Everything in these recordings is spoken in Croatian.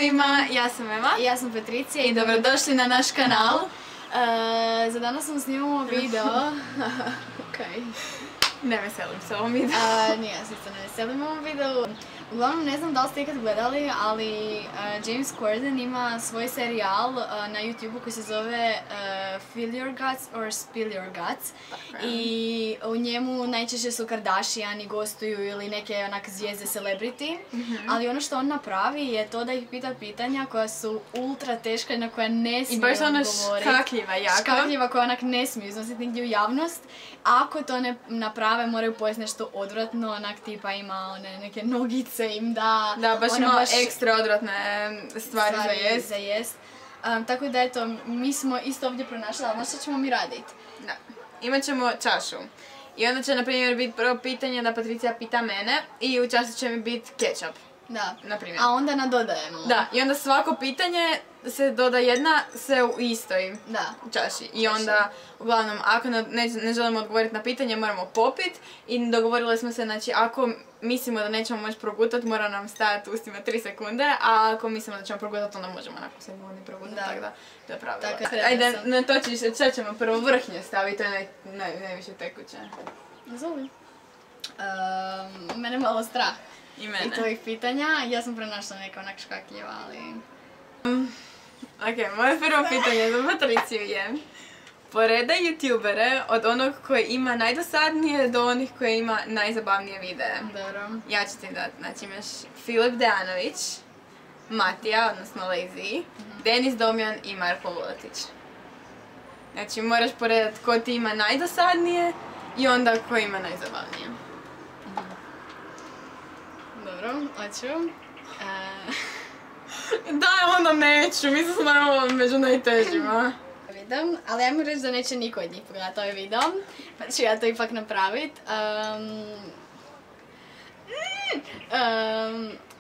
svima, ja sam Eva. I ja sam Patricija. I dobrodošli na naš kanal. Za danas sam snimala video. Ne veselim se ovom videu. Nije, ja se isto ne veselim ovom videu. Uglavnom, ne znam da li ste ikad gledali, ali James Corden ima svoj serijal na YouTube koji se zove Fill Your Guts or Spill Your Guts. I u njemu najčešće su Kardashiani gostuju ili neke onak zvijezde celebrity. Ali ono što on napravi je to da ih pita pitanja koja su ultra teška i na koja ne smije odgovoriti. I baš ona škakljiva jako. Škakljiva koja onak ne smije iznositi nigdje u javnost. Ako to ne naprave, moraju pojesti nešto odvratno, onak tipa ima one neke nogice im da... Da, baš ima ekstra odvratne stvari za jest. Tako da eto, mi smo isto ovdje pronašli, ali što ćemo mi raditi? Da, imat ćemo čašu. I onda će, na primjer, biti prvo pitanje da Patricija pita mene i u čaši će mi biti ketchup. Da, na primjer. A onda nadodajemo. Da, i onda svako pitanje se doda jedna sve u istoj čaši. I onda, uglavnom, ako ne želimo odgovoriti na pitanje, moramo popit. I dogovorili smo se, znači, ako mislimo da nećemo moći progutati, mora nam stajati u ustima 3 sekunde, a ako mislimo da ćemo progutati, onda možemo nakon sekunde progutati, tako da, to je pravilo. Ajde, natočiš, šta ćemo prvo vrhnje staviti, to je najviše tekuće. Zoli. Mene malo strah. I mene. I tvojih pitanja, ja sam pronašla neka onak škakljiva, ali... Ok, moje prvo pitanje za Patriciju je: poredaj youtubere od onog koji ima najdosadnije do onih koji ima najzabavnije videe. Dobro. Ja ću ti dati, znači imaš Filip Dejanović, Matija, odnosno Lazy, Denis Domjan i Marko Vuletić. Znači moraš poredati ko ti ima najdosadnije i onda ko ima najzabavnije. Dobro, hoću. Daj, onda neću, mislim smo malo među najtežima. Vidim, ali ajmo reći da neće niko od njih pogledati ovaj video, pa ću ja to ipak napravit.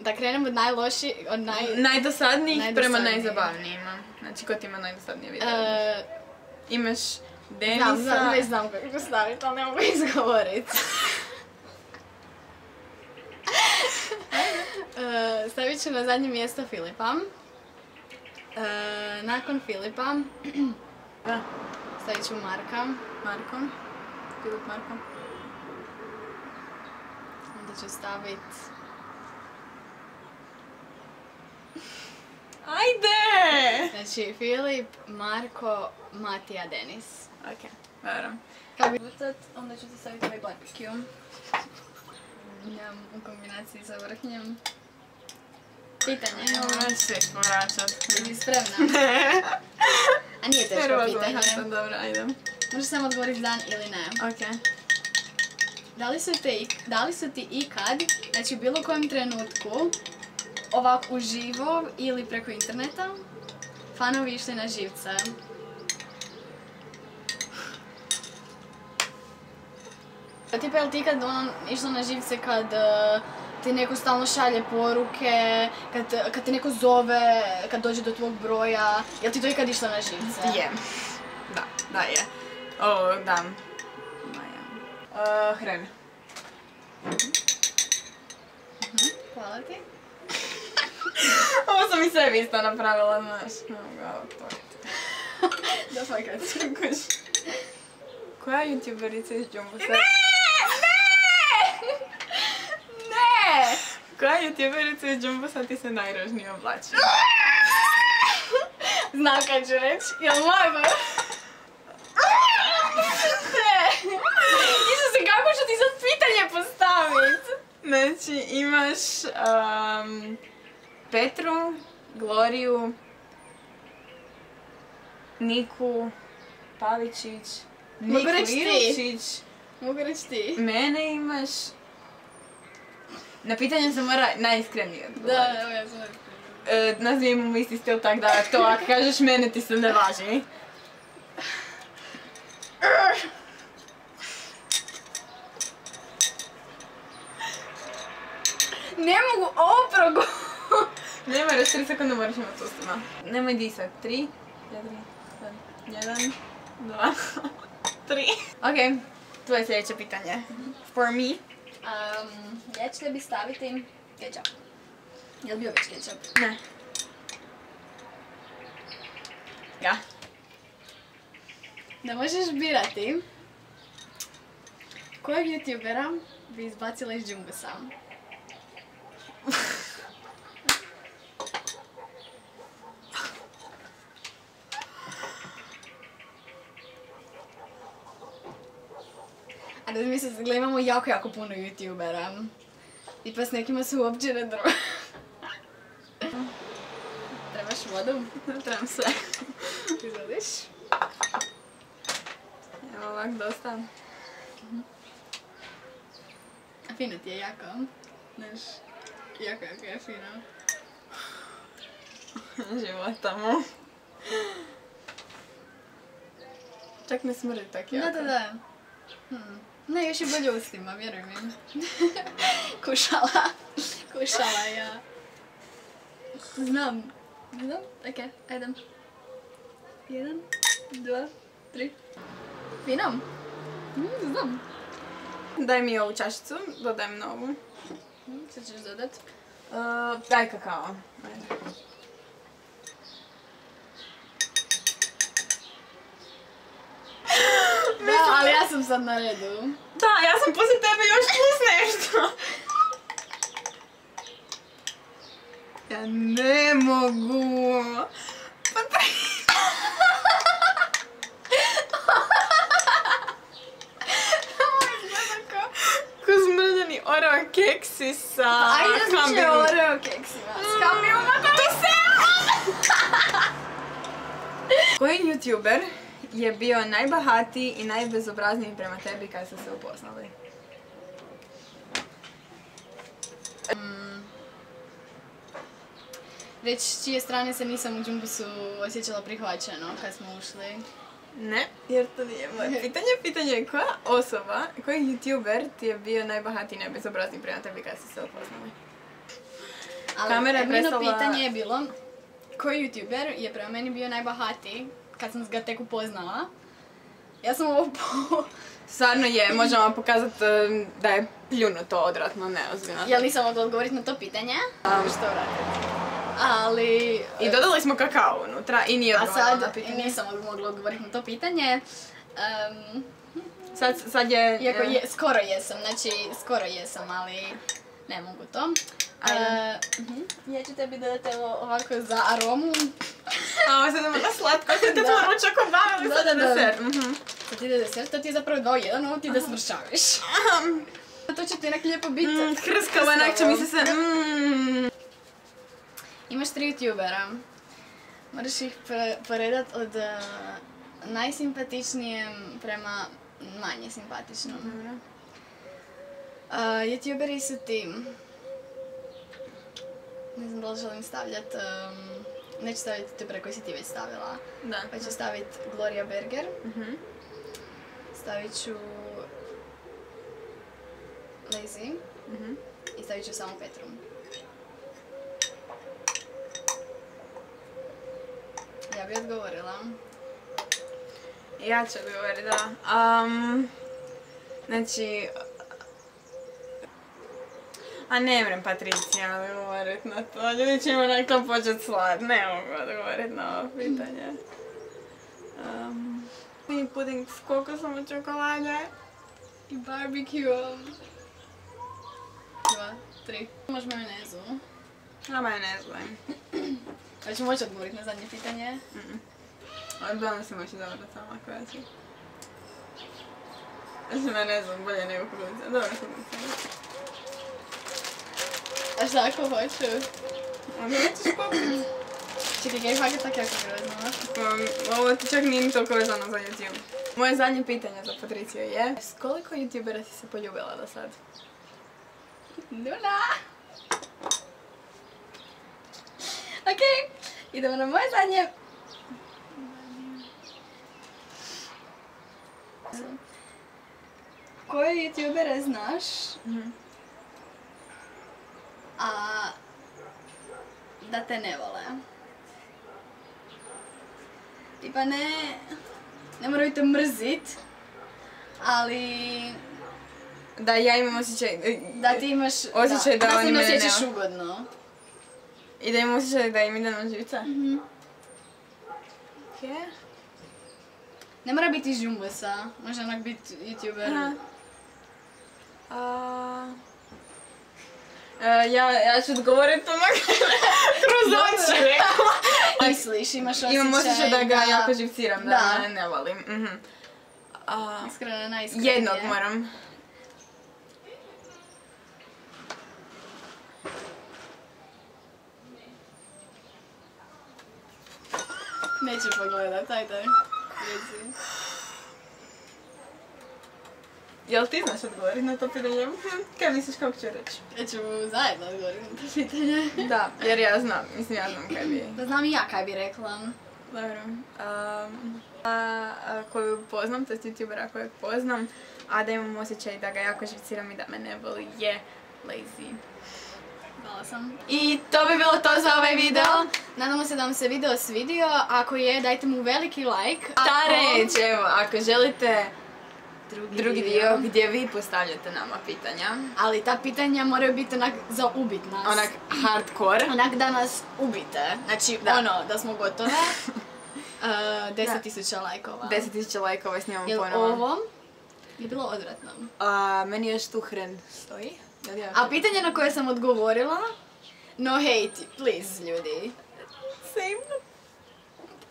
Da krenemo od najlošijih, od najdosadnijih prema najzabavnijima. Znači, ko ti ima najdosadnije video? Imaš Denisa... Već znam kako ću staviti, ali ne mogu izgovorit. Stavit ću na zadnje mjesto Filipa. Nakon Filipa stavit ću Marka. Filip Marko. Onda ću stavit... Ajde! Znači Filip, Marko, Matija, Denis. Ok, dobro. Kad bi utat, onda ću ti staviti ovaj barbecue. U kombinaciji sa vrhnjem. Pitanje, evo. Neću se vraćat. Jesi spremna? Ne. A nije teško pitanje. Dobro, ajde. Možeš samo odgovoriti dan ili ne. Ok. Da li su ti ikad, znači u bilo kojem trenutku, ovak uživo ili preko interneta, fanovi išli na živce? Tipa, je li ti ikad išla na živce kad ti neko stalno šalje poruke, kad te neko zove, kad dođe do tvog broja, je li ti to ikad išla na živce? Je. Da je. Ovo, da. Hrana. Hvala ti. Ovo sam i sebi isto napravila, znaš. Da fakat. Koja youtuberica iz Jumbo Sad? Ne! Koja youtuberica iz Jumbo Sad ti se najružnije oblači? Znam kad ću reći, jel mogu? Ne! Isuse, kako ću ti sad pitanje postavit? Znači, imaš Petru, Gloriju, Niku, Pavičić, Niku Iručić. Mogu reći ti? Mene imaš... Na pitanje se mora najiskrenije odgovoriti. Da, evo ja sam najiskrenije. Nas imamo isti stil, tak da to ako kažeš mene ti se ne važi. Ne mogu ovo progovoriti. Ne moraš, 3 sekunde moraš imati ustima. Nemoj disat. 3, 4, 1, 2, 3. Ok, tvoje sljedeće pitanje. For me. Ja ću tebi staviti ketchup. Jel bio već ketchup? Ne. Ga. Da možeš birati kojeg youtubera bi izbacila iz Džumbusa? A razmislite, gledaj, imamo jako puno youtubera. I pa s nekima se uopće ne druže. Trebaš vodu? Trebam sve. Izvoliš? Evo ovak dosta. Fino ti je jako. Znaš, jako je fino. Života mu. Čak ne smrdi tak jako. Da. Ne, još je bolje ustima, vjeruj mi. Kušala ja. Znam. Okej, ajde. 1, 2, 3. Fino? Znam. Daj mi ovu čašicu, dodajem novu. Što ćeš dodat? Daj kakao. Da, ali ja sam sad na redu. Da, ja sam poslije tebe još plus nešto. Ja ne mogu. Pa ko zmrljeni Oreo keksi sa Ajde da će Oreo keksima. S kambijuma koji se... Koji youtuber je bio najbahatiji i najbezobrazniji prema tebi kad ste se upoznali? Reći s čije strane se nisam u Džumbusu osjećala prihvaćeno kad smo ušli. Ne, jer to nije moje pitanje. Pitanje je koja osoba, koji youtuber ti je bio najbahatiji i najbezobrazniji prema tebi kad ste se upoznali? Ali jedino pitanje je bilo koji youtuber je prema meni bio najbahatiji kad sam ga tek upoznala. Ja sam ovo Stvarno je, možemo vam pokazati da je pljunuto odvratno, neozbiljno. Jel nisam mogla odgovoriti na to pitanje? Što raditi? Ali... I dodali smo kakao unutra i nije odgovorila na pitanje. A sad nisam mogla odgovoriti na to pitanje. Sad je... Iako skoro jesam, ali ne mogu to. Ja ću tebi dodati ovako za aromu. A ovo sad idemo na slatko, sad te smo ručak obavili, sad je desert. Sad ti ide desert, to ti je zapravo 2-1, ovo ti da smršaviš. To će ti onak lijepo biti. Hrskavo, onak će mi se sve... Imaš 3 youtubera. Moraš ih poredat od najsimpatičnijem prema manje simpatičnom. Youtuberi su ti... Ne znam da li želim stavljat... Neću staviti youtubera koji si ti već stavila. Pa ću stavit Gloria Berger. Stavit ću... Lazy. I stavit ću samo Petru. Ja bi odgovorila. Ja ću odgovoriti, da. Znači... A ne vrem Patricija odgovoriti na to, ljudi će im onak to počet slat, ne mogu odgovoriti na ovo pitanje. Mini puding s kokosom od čokolade. I barbecue. 2, 3. Imaš majonezu. A majonezu. Ali ću moći odgovoriti na zadnje pitanje. Odbavno si moći dobro sama koja si. Znači majonezu bolje nego kukulica. Dobro kukulica. A šta ako hoću? A mi nećeš popiti. Čekaj, kaj je tako jako grozno? Ovo ti čak nije ni toliko vezano za YouTube. Moje zadnje pitanje za Patriciju je... S koliko youtubera si se poljubila do sad? Nula! Okej, idemo na moje zadnje. Koje youtubere znaš? A da te ne vole. Tipa ne moraju te mrzit, ali... Da ja imam osjećaj... Da ti imaš... Osjećaj da oni mene ne... Da se ne osjećaš ugodno. I da imam osjećaj da im ide na živce. Okej. Ne mora biti iz Jumbosa, može onak biti YouTuber. Ja ću odgovoriti onak kroz oči. Misliš, imaš osjećaj. Imam osjećaj da ga jako živciram, da ne volim. Iskreno najiskrenije. Jednog moram. Neću pogledat, ajde. Jel ti znaš odgovoriti na to pitanje? Kaj misliš kako ću reći? Ja ću zajedno odgovoriti na to pitanje. Da, jer ja znam, mislim ja znam kaj bi... Da znam i ja kaj bi rekla. Dobro. Koju poznam, to je youtubera kojeg poznam, a da imam osjećaj da ga jako živciram i da me ne boli, je lazy. Hvala sam. I to bi bilo to za ovaj video. Nadamo se da vam se video svidio. Ako je, dajte mu veliki like. Šta reći, evo, ako želite drugi dio gdje vi postavljate nama pitanja. Ali ta pitanja moraju biti onak za ubit nas. Onak hardcore. Onak da nas ubite. Znači da smo gotove. 10.000 lajkova. 10.000 lajkova snimamo ponovo. Jel ovo je bilo odvratno? Meni još tu hren stoji. A pitanje na koje sam odgovorila, no hate, please ljudi. Same.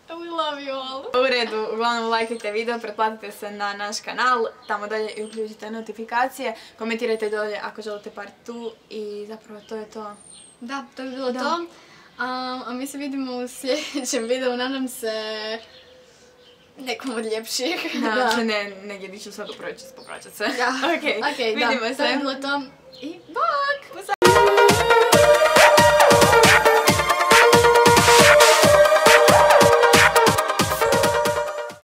We love you all. U redu, uglavnom lajkajte video, pretplatite se na naš kanal, tamo dolje i uključite notifikacije, komentirajte dolje ako želite part 2 i zapravo to je to. Da, to bi bilo to. A mi se vidimo u sljedećem videu, nadam se nekom od ljepših. Da, negdje di ću sad popraćat se. Ok, vidimo se. To je bilo to. I bok!